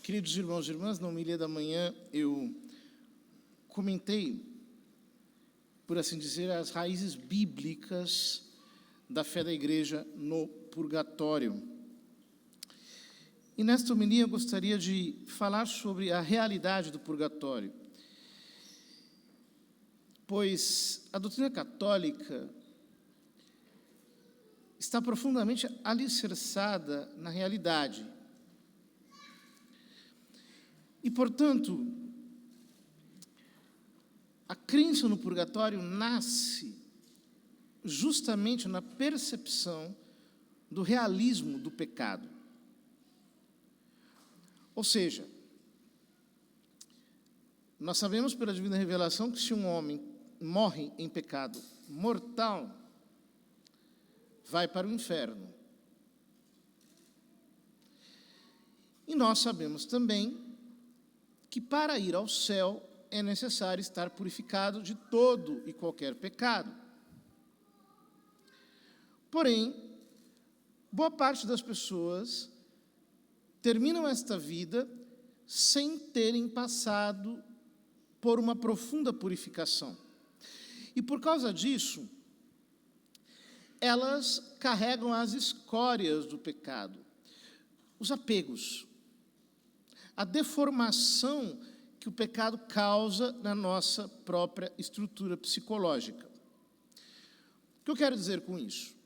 Queridos irmãos e irmãs, na homilia da manhã eu comentei, por assim dizer, as raízes bíblicas da fé da igreja no purgatório. E nesta homilia eu gostaria de falar sobre a realidade do purgatório, pois a doutrina católica está profundamente alicerçada na realidade. E, portanto, a crença no purgatório nasce justamente na percepção do realismo do pecado. Ou seja, nós sabemos pela divina revelação que se um homem morre em pecado mortal, vai para o inferno. E nós sabemos também que para ir ao céu é necessário estar purificado de todo e qualquer pecado. Porém, boa parte das pessoas terminam esta vida sem terem passado por uma profunda purificação. E por causa disso, elas carregam as escórias do pecado, os apegos, a deformação que o pecado causa na nossa própria estrutura psicológica. O que eu quero dizer com isso?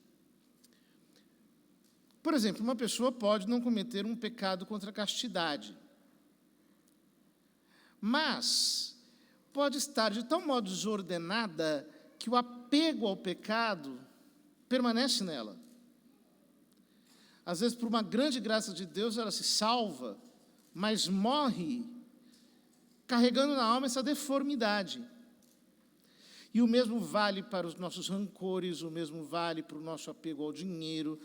Por exemplo, uma pessoa pode não cometer um pecado contra a castidade, mas pode estar de tal modo desordenada que o apego ao pecado permanece nela. Às vezes, por uma grande graça de Deus, ela se salva, mas morre carregando na alma essa deformidade. E o mesmo vale para os nossos rancores, o mesmo vale para o nosso apego ao dinheiro,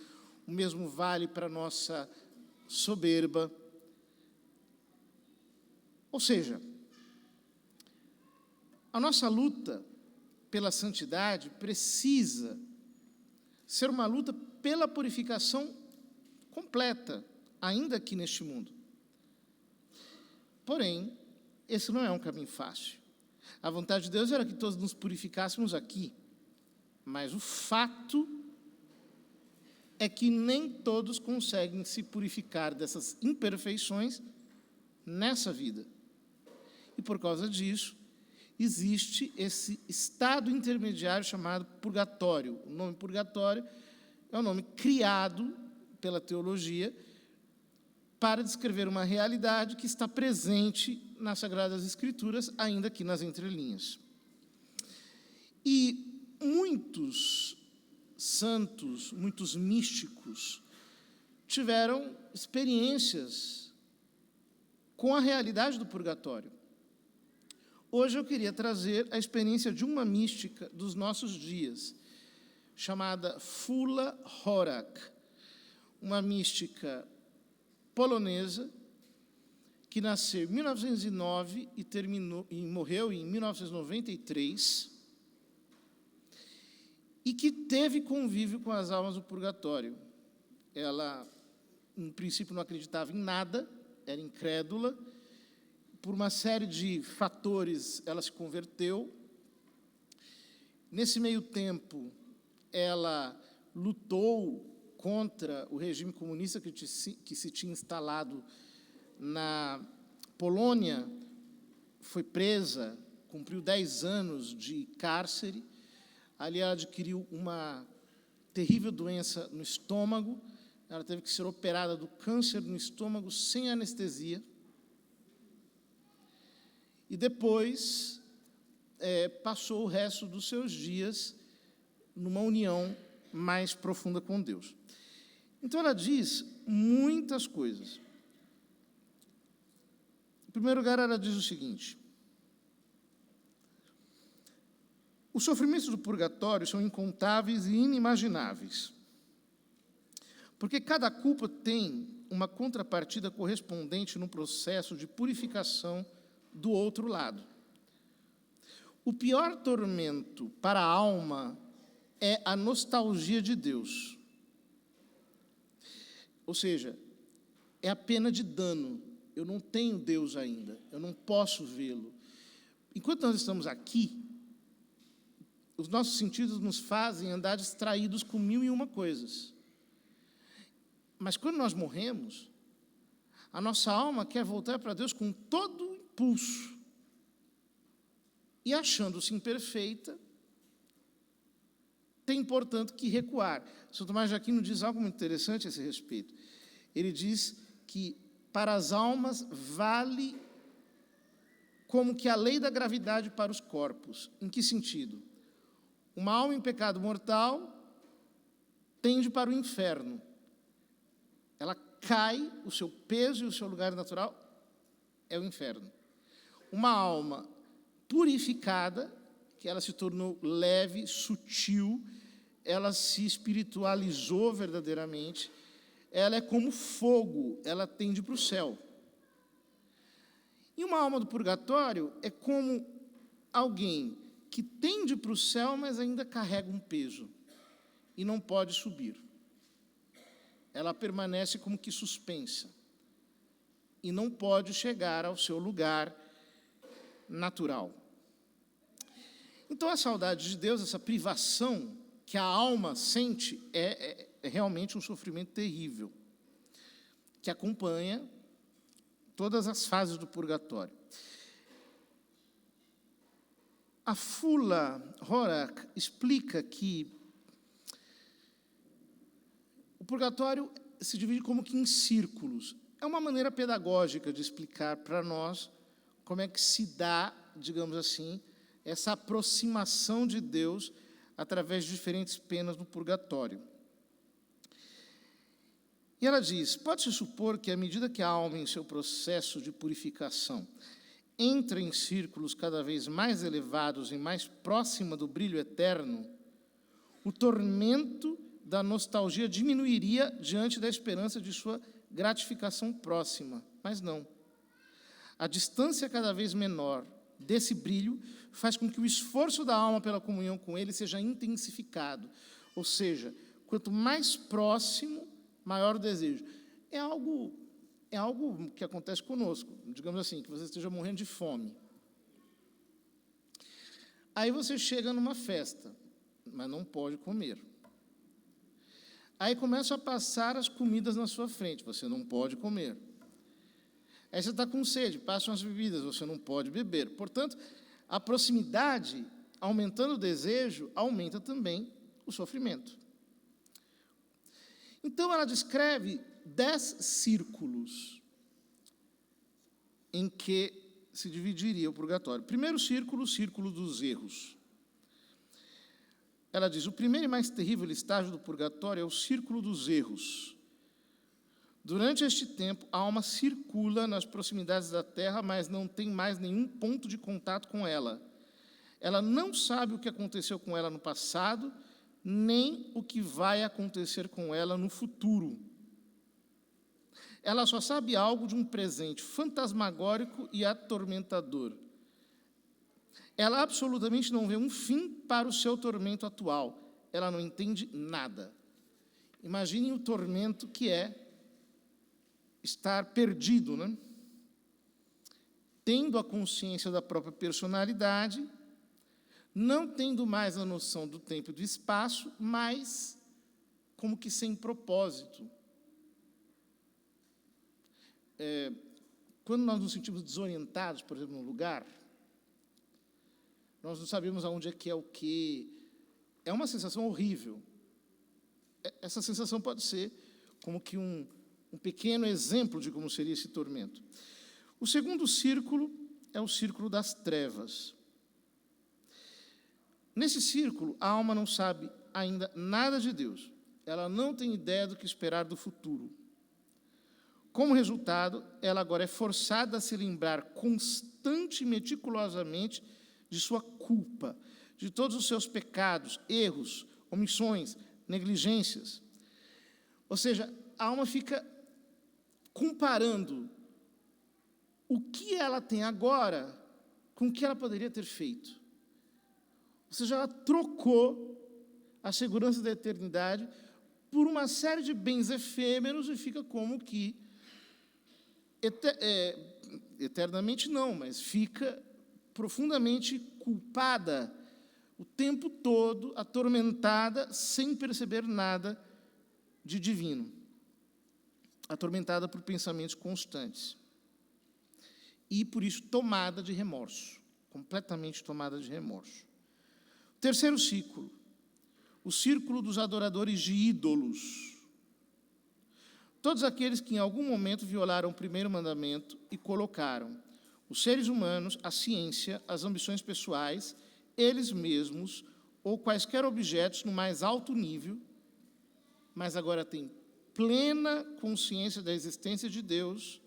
o mesmo vale para a nossa soberba. Ou seja, a nossa luta pela santidade precisa ser uma luta pela purificação completa, ainda aqui neste mundo. Porém, esse não é um caminho fácil. A vontade de Deus era que todos nos purificássemos aqui, mas o fato é que nem todos conseguem se purificar dessas imperfeições nessa vida. E por causa disso, existe esse estado intermediário chamado purgatório. O nome purgatório é um nome criado pela teologia para descrever uma realidade que está presente nas Sagradas Escrituras, ainda aqui nas entrelinhas. E muitos santos, muitos místicos, tiveram experiências com a realidade do purgatório. Hoje eu queria trazer a experiência de uma mística dos nossos dias, chamada Fula Horak, uma mística polonesa que nasceu em 1909 e morreu em 1993, e que teve convívio com as almas do purgatório. Ela, no princípio, não acreditava em nada, era incrédula. Por uma série de fatores, ela se converteu. Nesse meio tempo, ela lutou contra o regime comunista que se tinha instalado na Polônia, foi presa, cumpriu 10 anos de cárcere. Ali ela adquiriu uma terrível doença no estômago, ela teve que ser operada do câncer no estômago sem anestesia. E depois passou o resto dos seus dias numa união mais profunda com Deus. Então ela diz muitas coisas. Em primeiro lugar, ela diz o seguinte: os sofrimentos do purgatório são incontáveis e inimagináveis, porque cada culpa tem uma contrapartida correspondente no processo de purificação do outro lado. O pior tormento para a alma é a nostalgia de Deus. Ou seja, é a pena de dano eu não tenho Deus ainda, eu não posso vê-lo. Enquanto nós estamos aqui, os nossos sentidos nos fazem andar distraídos com 1001 coisas. Mas quando nós morremos, a nossa alma quer voltar para Deus com todo o impulso. E achando-se imperfeita, tem, portanto, que recuar. São Tomás de Aquino diz algo muito interessante a esse respeito. Ele diz que para as almas vale como que a lei da gravidade para os corpos. Em que sentido? Uma alma em pecado mortal tende para o inferno. Ela cai, o seu peso e o seu lugar natural é o inferno. Uma alma purificada, que ela se tornou leve, sutil, ela se espiritualizou verdadeiramente, ela é como fogo, ela tende para o céu. E uma alma do purgatório é como alguém que tende para o céu, mas ainda carrega um peso e não pode subir. Ela permanece como que suspensa e não pode chegar ao seu lugar natural. Então, a saudade de Deus, essa privação que a alma sente, é realmente um sofrimento terrível, que acompanha todas as fases do purgatório. A Fula Horak explica que o purgatório se divide como que em círculos. É uma maneira pedagógica de explicar para nós como é que se dá, digamos assim, essa aproximação de Deus através de diferentes penas no purgatório. E ela diz, pode-se supor que à medida que a alma em seu processo de purificação entra em círculos cada vez mais elevados e mais próxima do brilho eterno, o tormento da nostalgia diminuiria diante da esperança de sua gratificação próxima. Mas não. A distância cada vez menor desse brilho faz com que o esforço da alma pela comunhão com ele seja intensificado. Ou seja, quanto mais próximo, maior o desejo. É algo que acontece conosco. Digamos assim, que você esteja morrendo de fome. Aí você chega numa festa, mas não pode comer. Aí começam a passar as comidas na sua frente, você não pode comer. Aí você está com sede, passam as bebidas, você não pode beber. Portanto, a proximidade, aumentando o desejo, aumenta também o sofrimento. Então, ela descreve 10 círculos em que se dividiria o purgatório. Primeiro círculo, o círculo dos erros. Ela diz, o primeiro e mais terrível estágio do purgatório é o círculo dos erros. Durante este tempo, a alma circula nas proximidades da terra, mas não tem mais nenhum ponto de contato com ela. Ela não sabe o que aconteceu com ela no passado, nem o que vai acontecer com ela no futuro. Ela só sabe algo de um presente fantasmagórico e atormentador. Ela absolutamente não vê um fim para o seu tormento atual. Ela não entende nada. Imaginem o tormento que é estar perdido, né? Tendo a consciência da própria personalidade, não tendo mais a noção do tempo e do espaço, mas como que sem propósito. Quando nós nos sentimos desorientados, por exemplo, num lugar, nós não sabemos aonde é que é o quê. É uma sensação horrível. Essa sensação pode ser como que um pequeno exemplo de como seria esse tormento. O segundo círculo é o círculo das trevas. Nesse círculo, a alma não sabe ainda nada de Deus. Ela não tem ideia do que esperar do futuro. Como resultado, ela agora é forçada a se lembrar constante e meticulosamente de sua culpa, de todos os seus pecados, erros, omissões, negligências. Ou seja, a alma fica comparando o que ela tem agora com o que ela poderia ter feito. Ou seja, ela trocou a segurança da eternidade por uma série de bens efêmeros e fica como que eternamente não, mas fica profundamente culpada o tempo todo, atormentada, sem perceber nada de divino, atormentada por pensamentos constantes. E, por isso, tomada de remorso, completamente tomada de remorso. Terceiro círculo, o círculo dos adoradores de ídolos. Todos aqueles que em algum momento violaram o primeiro mandamento e colocaram os seres humanos, a ciência, as ambições pessoais, eles mesmos ou quaisquer objetos no mais alto nível, mas agora têm plena consciência da existência de Deus,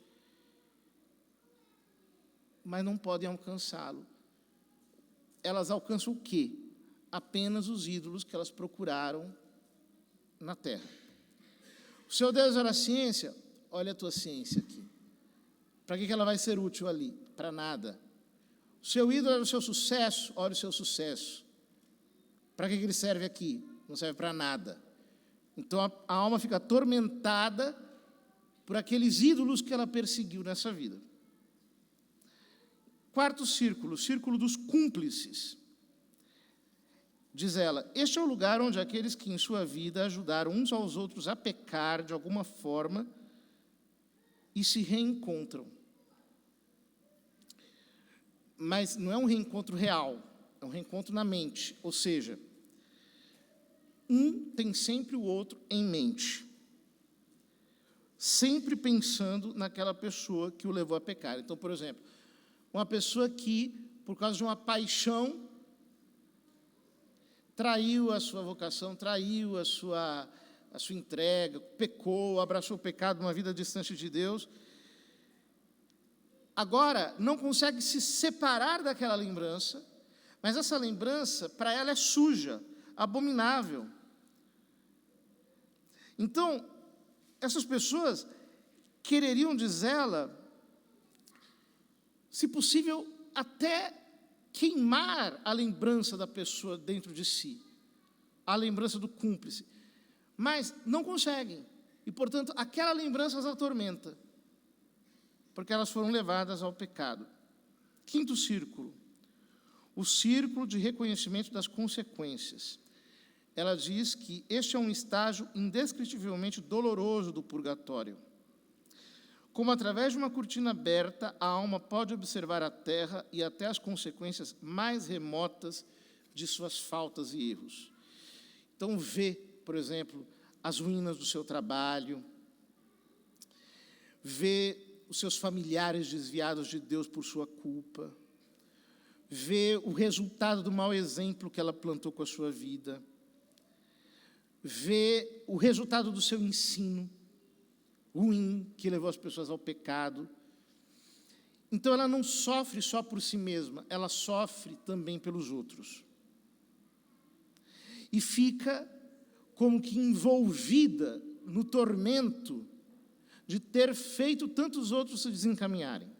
mas não podem alcançá-lo. Elas alcançam o quê? Apenas os ídolos que elas procuraram na terra. O seu Deus era a ciência? Olha a tua ciência aqui. Para que ela vai ser útil ali? Para nada. O seu ídolo era o seu sucesso? Olha o seu sucesso. Para que ele serve aqui? Não serve para nada. Então a alma fica atormentada por aqueles ídolos que ela perseguiu nessa vida. Quarto círculo, o círculo dos cúmplices. Diz ela, este é o lugar onde aqueles que em sua vida ajudaram uns aos outros a pecar de alguma forma e se reencontram. Mas não é um reencontro real, é um reencontro na mente, ou seja, um tem sempre o outro em mente, sempre pensando naquela pessoa que o levou a pecar. Então, por exemplo, uma pessoa que, por causa de uma paixão, traiu a sua vocação, traiu a sua entrega, pecou, abraçou o pecado, uma vida distante de Deus, agora não consegue se separar daquela lembrança, mas essa lembrança, para ela, é suja, abominável. Então, essas pessoas quereriam, diz ela, se possível, até queimar a lembrança da pessoa dentro de si, a lembrança do cúmplice, mas não conseguem, e, portanto, aquela lembrança as atormenta, porque elas foram levadas ao pecado. Quinto círculo, o círculo de reconhecimento das consequências. Ela diz que este é um estágio indescritivelmente doloroso do purgatório. Como através de uma cortina aberta, a alma pode observar a terra e até as consequências mais remotas de suas faltas e erros. Então, vê, por exemplo, as ruínas do seu trabalho, vê os seus familiares desviados de Deus por sua culpa, vê o resultado do mau exemplo que ela plantou com a sua vida, vê o resultado do seu ensino ruim, que levou as pessoas ao pecado. Então, ela não sofre só por si mesma, ela sofre também pelos outros. E fica como que envolvida no tormento de ter feito tantos outros se desencaminharem.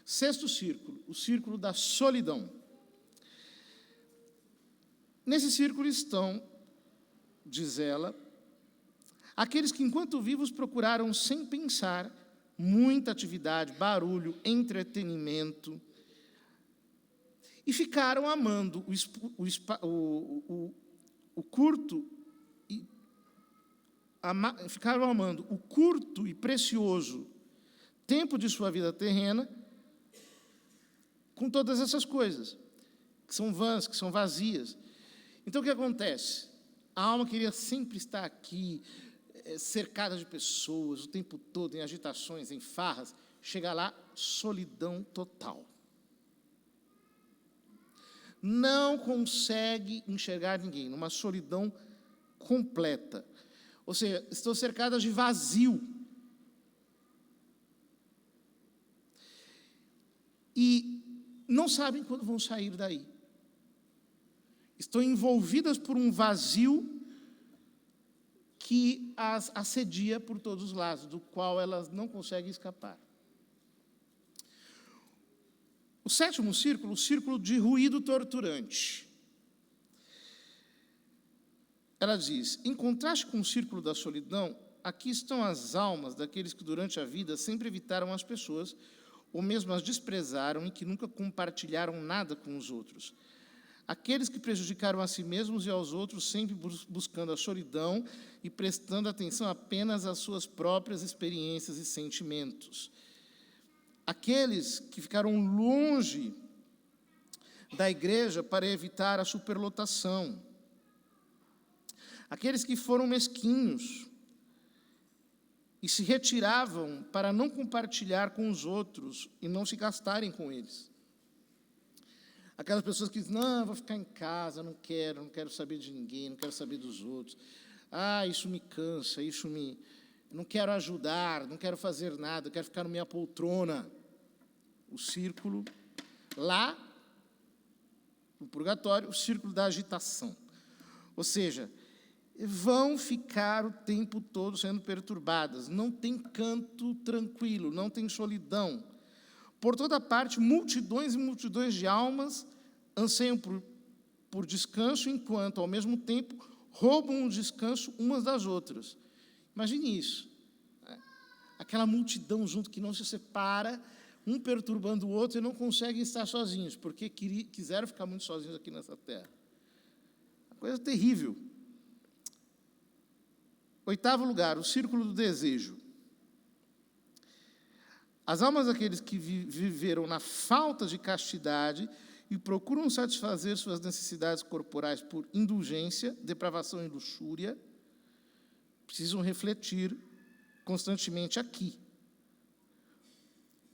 Sexto círculo, o círculo da solidão. Nesse círculo estão, diz ela, aqueles que, enquanto vivos, procuraram, sem pensar, muita atividade, barulho, entretenimento, e ficaram amando ficaram amando o curto e precioso tempo de sua vida terrena com todas essas coisas, que são vãs, que são vazias. Então, o que acontece? A alma queria sempre estar aqui, cercada de pessoas, o tempo todo, em agitações, em farras. Chega lá, solidão total. Não consegue enxergar ninguém, numa solidão completa. Ou seja, estão cercadas de vazio. E não sabem quando vão sair daí. Estão envolvidas por um vazio que as assedia por todos os lados, do qual elas não conseguem escapar. O sétimo círculo, o círculo de ruído torturante. Ela diz, em contraste com o círculo da solidão, aqui estão as almas daqueles que durante a vida sempre evitaram as pessoas, ou mesmo as desprezaram e que nunca compartilharam nada com os outros. Aqueles que prejudicaram a si mesmos e aos outros, sempre buscando a solidão e prestando atenção apenas às suas próprias experiências e sentimentos. Aqueles que ficaram longe da igreja para evitar a superlotação. Aqueles que foram mesquinhos e se retiravam para não compartilhar com os outros e não se gastarem com eles. Aquelas pessoas que dizem, não, eu vou ficar em casa, não quero saber de ninguém, não quero saber dos outros. Isso me cansa, não quero ajudar, não quero fazer nada, eu quero ficar na minha poltrona. O círculo, lá, no purgatório, o círculo da agitação. Ou seja, vão ficar o tempo todo sendo perturbadas, não tem canto tranquilo, não tem solidão. Por toda parte, multidões e multidões de almas anseiam por descanso, enquanto, ao mesmo tempo, roubam o descanso umas das outras. Imagine isso. Aquela multidão junto que não se separa, um perturbando o outro e não conseguem estar sozinhos, porque quiseram ficar muito sozinhos aqui nessa terra. Uma coisa terrível. 8º lugar, o círculo do desejo. As almas daqueles que viveram na falta de castidade e procuram satisfazer suas necessidades corporais por indulgência, depravação e luxúria, precisam refletir constantemente aqui.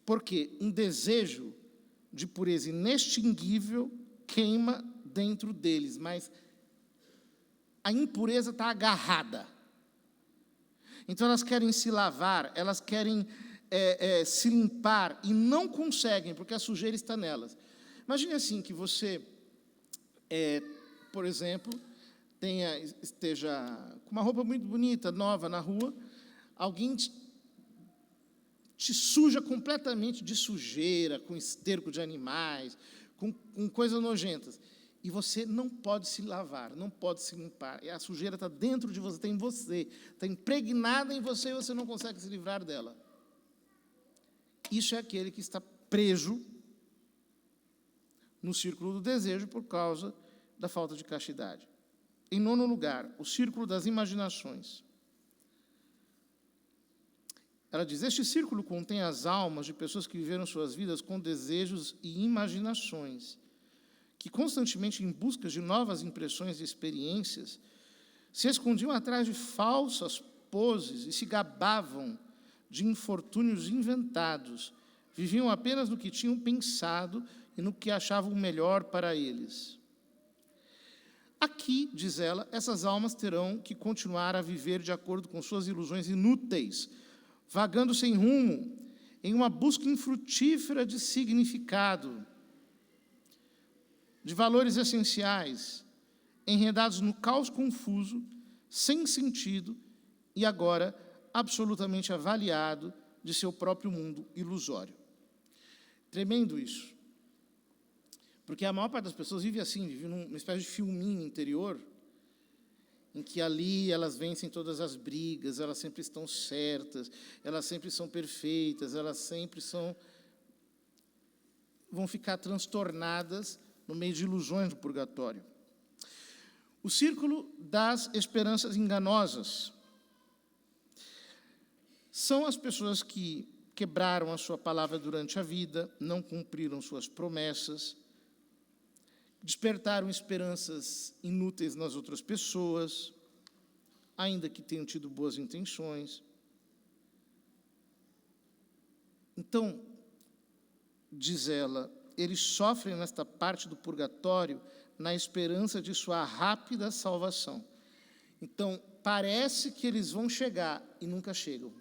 Porque um desejo de pureza inextinguível queima dentro deles, mas a impureza está agarrada. Então elas querem se lavar, elas querem se limpar e não conseguem, porque a sujeira está nelas. Imagine assim, que você, por exemplo, esteja com uma roupa muito bonita, nova na rua, alguém te suja completamente de sujeira, com esterco de animais, com coisas nojentas. E você não pode se lavar, não pode se limpar. E a sujeira está dentro de você, está em você, está impregnada em você e você não consegue se livrar dela. Isso é aquele que está preso no círculo do desejo por causa da falta de castidade. Em 9º lugar, o círculo das imaginações. Ela diz, este círculo contém as almas de pessoas que viveram suas vidas com desejos e imaginações, que constantemente, em busca de novas impressões e experiências, se escondiam atrás de falsas poses e se gabavam de infortúnios inventados, viviam apenas no que tinham pensado e no que achavam melhor para eles. Aqui, diz ela, essas almas terão que continuar a viver de acordo com suas ilusões inúteis, vagando sem rumo, em uma busca infrutífera de significado, de valores essenciais, enredados no caos confuso, sem sentido e agora absolutamente avaliado de seu próprio mundo ilusório. Tremendo isso. Porque a maior parte das pessoas vive assim, vive numa espécie de filminho interior, em que ali elas vencem todas as brigas, elas sempre estão certas, elas sempre são perfeitas, elas sempre vão ficar transtornadas no meio de ilusões do purgatório. O círculo das esperanças enganosas. São as pessoas que quebraram a sua palavra durante a vida, não cumpriram suas promessas, despertaram esperanças inúteis nas outras pessoas, ainda que tenham tido boas intenções. Então, diz ela, eles sofrem nesta parte do purgatório na esperança de sua rápida salvação. Então, parece que eles vão chegar e nunca chegam.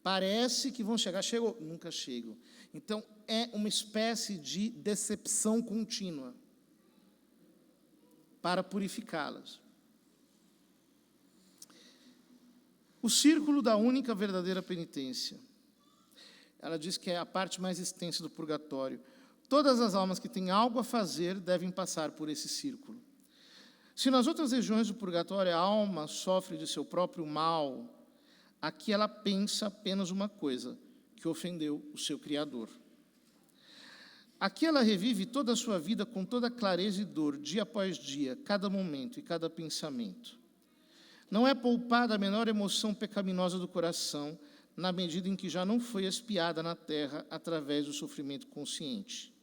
Parece que vão chegar, chegou, nunca chegam. Então, é uma espécie de decepção contínua para purificá-las. O círculo da única verdadeira penitência. Ela diz que é a parte mais extensa do purgatório. Todas as almas que têm algo a fazer devem passar por esse círculo. Se nas outras regiões do purgatório a alma sofre de seu próprio mal, aqui ela pensa apenas uma coisa, que ofendeu o seu Criador. Aqui ela revive toda a sua vida com toda clareza e dor, dia após dia, cada momento e cada pensamento. Não é poupada a menor emoção pecaminosa do coração, na medida em que já não foi expiada na terra através do sofrimento consciente.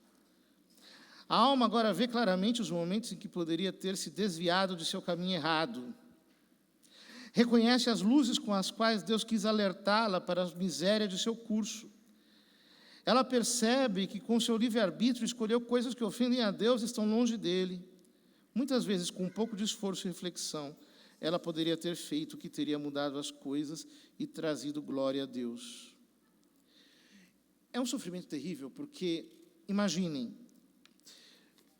A alma agora vê claramente os momentos em que poderia ter se desviado de seu caminho errado. Reconhece as luzes com as quais Deus quis alertá-la para a miséria de seu curso. Ela percebe que com seu livre-arbítrio escolheu coisas que ofendem a Deus e estão longe dele. Muitas vezes, com um pouco de esforço e reflexão, ela poderia ter feito o que teria mudado as coisas e trazido glória a Deus. É um sofrimento terrível, porque, imaginem,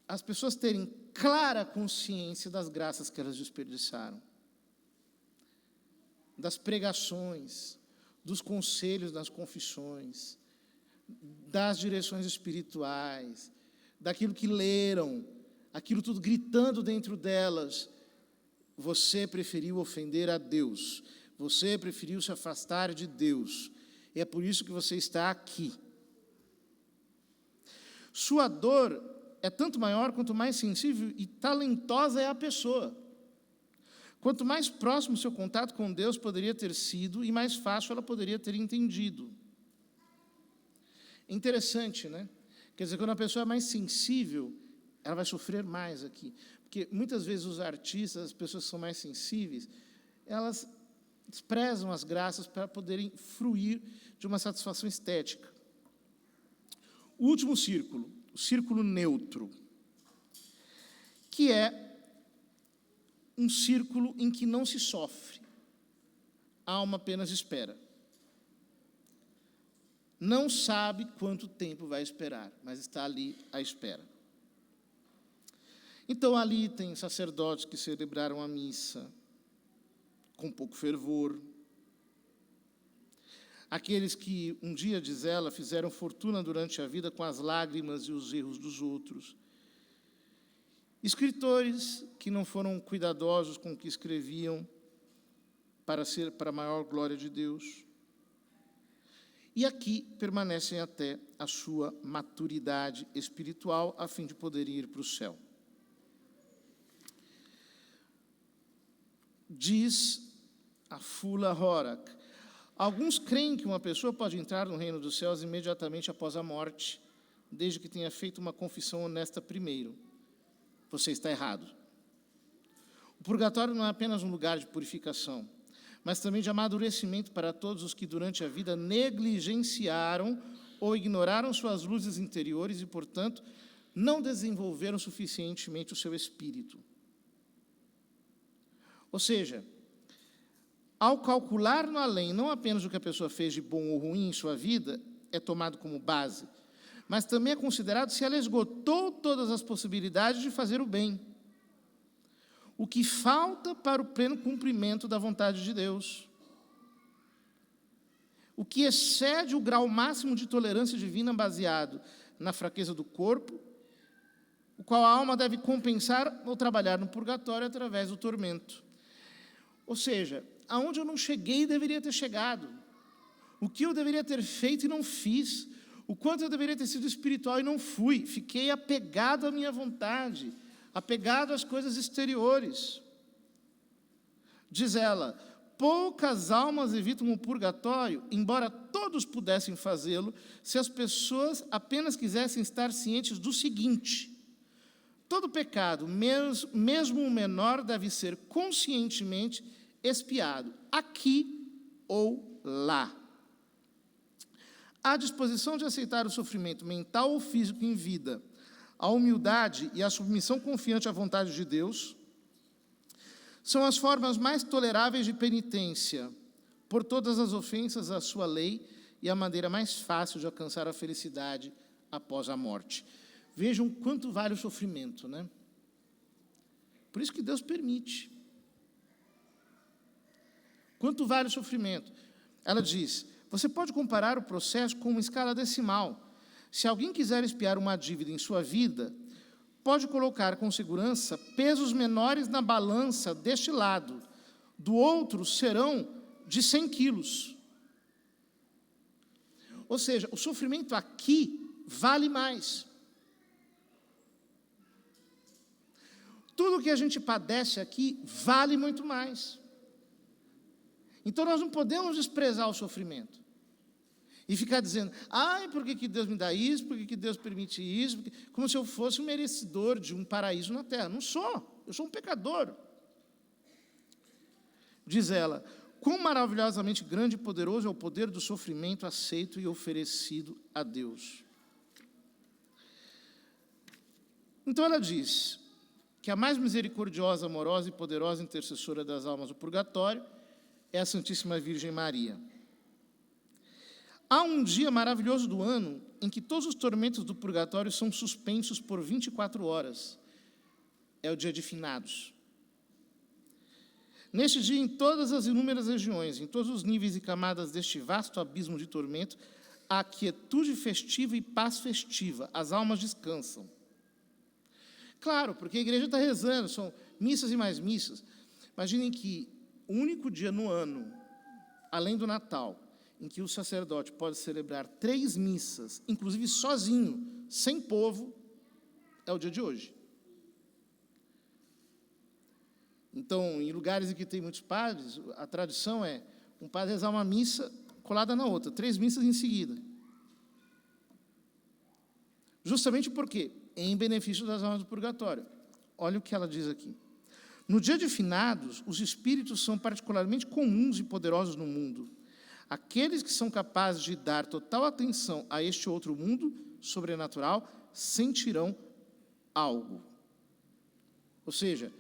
as pessoas terem clara consciência das graças que elas desperdiçaram, das pregações, dos conselhos nas confissões, das direções espirituais, daquilo que leram, aquilo tudo gritando dentro delas. Você preferiu ofender a Deus, você preferiu se afastar de Deus, e é por isso que você está aqui. Sua dor é tanto maior quanto mais sensível e talentosa é a pessoa. Quanto mais próximo o seu contato com Deus poderia ter sido, e mais fácil ela poderia ter entendido. É interessante, né? Quer dizer, quando a pessoa é mais sensível, ela vai sofrer mais aqui. Porque muitas vezes os artistas, as pessoas que são mais sensíveis, elas desprezam as graças para poderem fruir de uma satisfação estética. O último círculo, o círculo neutro, que é um círculo em que não se sofre, a alma apenas espera. Não sabe quanto tempo vai esperar, mas está ali à espera. Então, ali tem sacerdotes que celebraram a missa com pouco fervor. Aqueles que, um dia, diz ela, fizeram fortuna durante a vida com as lágrimas e os erros dos outros. Escritores que não foram cuidadosos com o que escreviam para a maior glória de Deus. E aqui permanecem até a sua maturidade espiritual, a fim de poderem ir para o céu. Diz a Fula Horak: alguns creem que uma pessoa pode entrar no reino dos céus imediatamente após a morte, desde que tenha feito uma confissão honesta primeiro. Você está errado. O purgatório não é apenas um lugar de purificação, mas também de amadurecimento para todos os que durante a vida negligenciaram ou ignoraram suas luzes interiores e, portanto, não desenvolveram suficientemente o seu espírito. Ou seja, ao calcular no além não apenas o que a pessoa fez de bom ou ruim em sua vida, é tomado como base, mas também é considerado se ela esgotou todas as possibilidades de fazer o bem. O que falta para o pleno cumprimento da vontade de Deus. O que excede o grau máximo de tolerância divina baseado na fraqueza do corpo, o qual a alma deve compensar ou trabalhar no purgatório através do tormento. Ou seja, aonde eu não cheguei deveria ter chegado. O que eu deveria ter feito e não fiz. O quanto eu deveria ter sido espiritual e não fui. Fiquei apegado à minha vontade, apegado às coisas exteriores. Diz ela: poucas almas evitam o purgatório, embora todos pudessem fazê-lo, se as pessoas apenas quisessem estar cientes do seguinte: todo pecado, mesmo o menor, deve ser conscientemente expiado, aqui ou lá. A disposição de aceitar o sofrimento mental ou físico em vida, a humildade e a submissão confiante à vontade de Deus, são as formas mais toleráveis de penitência por todas as ofensas à sua lei e a maneira mais fácil de alcançar a felicidade após a morte. Vejam quanto vale o sofrimento, né? Por isso que Deus permite. Quanto vale o sofrimento? Ela diz: você pode comparar o processo com uma escala decimal. Se alguém quiser expiar uma dívida em sua vida, pode colocar com segurança pesos menores na balança deste lado, do outro serão de 100 quilos. Ou seja, o sofrimento aqui vale mais. Tudo que a gente padece aqui vale muito mais. Então nós não podemos desprezar o sofrimento. E ficar dizendo, ai, por que Deus me dá isso? Por que Deus permite isso? Como se eu fosse um merecedor de um paraíso na terra. Não sou, eu sou um pecador. Diz ela, quão maravilhosamente grande e poderoso é o poder do sofrimento aceito e oferecido a Deus. Então ela diz que a mais misericordiosa, amorosa e poderosa intercessora das almas do purgatório é a Santíssima Virgem Maria. Há um dia maravilhoso do ano em que todos os tormentos do purgatório são suspensos por 24 horas. É o dia de finados. Neste dia, em todas as inúmeras regiões, em todos os níveis e camadas deste vasto abismo de tormento, há quietude festiva e paz festiva. As almas descansam. Claro, porque a igreja está rezando, são missas e mais missas. Imaginem que o único dia no ano, além do Natal, em que o sacerdote pode celebrar 3 missas, inclusive sozinho, sem povo, é o dia de hoje. Então, em lugares em que tem muitos padres, a tradição é um padre rezar uma missa colada na outra, 3 missas em seguida. Justamente porque em benefício das almas do purgatório. Olha o que ela diz aqui. No dia de finados, os espíritos são particularmente comuns e poderosos no mundo. Aqueles que são capazes de dar total atenção a este outro mundo sobrenatural sentirão algo. Ou seja,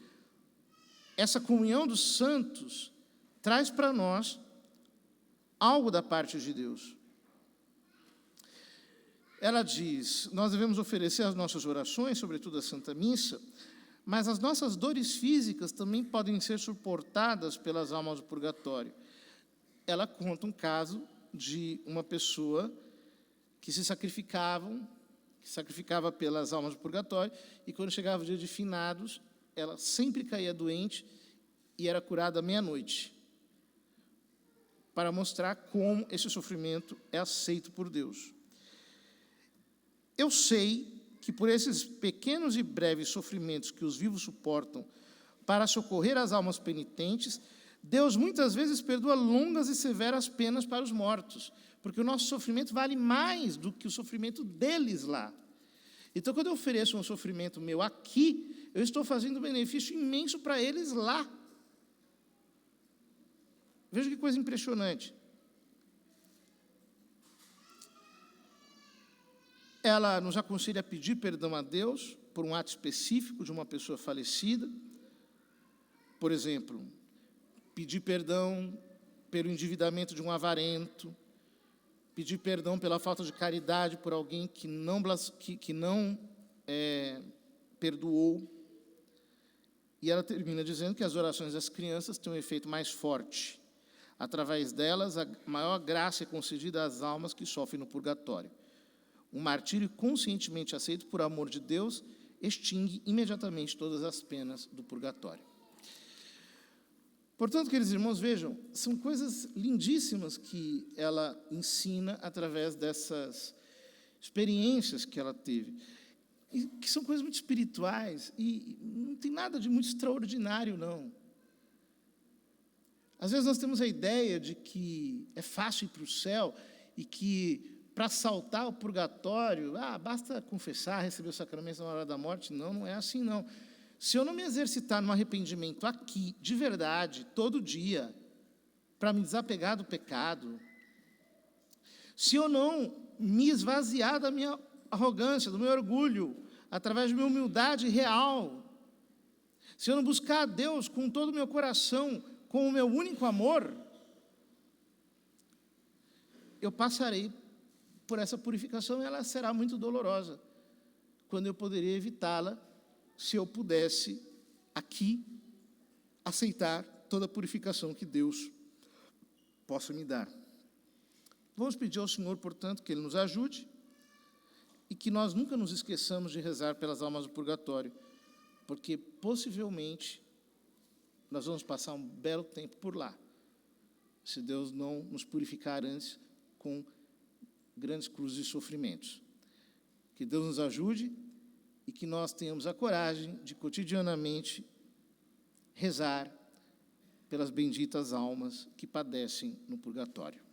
essa comunhão dos santos traz para nós algo da parte de Deus. Ela diz, nós devemos oferecer as nossas orações, sobretudo a Santa Missa, mas as nossas dores físicas também podem ser suportadas pelas almas do purgatório. Ela conta um caso de uma pessoa que se sacrificava pelas almas do purgatório, e quando chegava o dia de finados, ela sempre caía doente e era curada à meia-noite, para mostrar como esse sofrimento é aceito por Deus. Eu sei que por esses pequenos e breves sofrimentos que os vivos suportam para socorrer as almas penitentes, Deus muitas vezes perdoa longas e severas penas para os mortos, porque o nosso sofrimento vale mais do que o sofrimento deles lá. Então, quando eu ofereço um sofrimento meu aqui, eu estou fazendo um benefício imenso para eles lá. Veja que coisa impressionante. Ela nos aconselha a pedir perdão a Deus por um ato específico de uma pessoa falecida. Por exemplo, pedir perdão pelo endividamento de um avarento, pedir perdão pela falta de caridade por alguém que não perdoou. E ela termina dizendo que as orações das crianças têm um efeito mais forte. Através delas, a maior graça é concedida às almas que sofrem no purgatório. Um martírio conscientemente aceito por amor de Deus extingue imediatamente todas as penas do purgatório. Portanto, queridos irmãos, vejam, são coisas lindíssimas que ela ensina através dessas experiências que ela teve, e que são coisas muito espirituais, e não tem nada de muito extraordinário, não. Às vezes nós temos a ideia de que é fácil ir para o céu, e que para saltar o purgatório, basta confessar, receber o sacramento na hora da morte. Não, não é assim, não. Se eu não me exercitar no arrependimento aqui, de verdade, todo dia, para me desapegar do pecado, se eu não me esvaziar da minha arrogância, do meu orgulho, através de minha humildade real, se eu não buscar a Deus com todo o meu coração, com o meu único amor, eu passarei por essa purificação, e ela será muito dolorosa, quando eu poderia evitá-la, se eu pudesse, aqui, aceitar toda a purificação que Deus possa me dar. Vamos pedir ao Senhor, portanto, que Ele nos ajude, e que nós nunca nos esqueçamos de rezar pelas almas do purgatório, porque possivelmente nós vamos passar um belo tempo por lá, se Deus não nos purificar antes com grandes cruzes e sofrimentos. Que Deus nos ajude e que nós tenhamos a coragem de cotidianamente rezar pelas benditas almas que padecem no purgatório.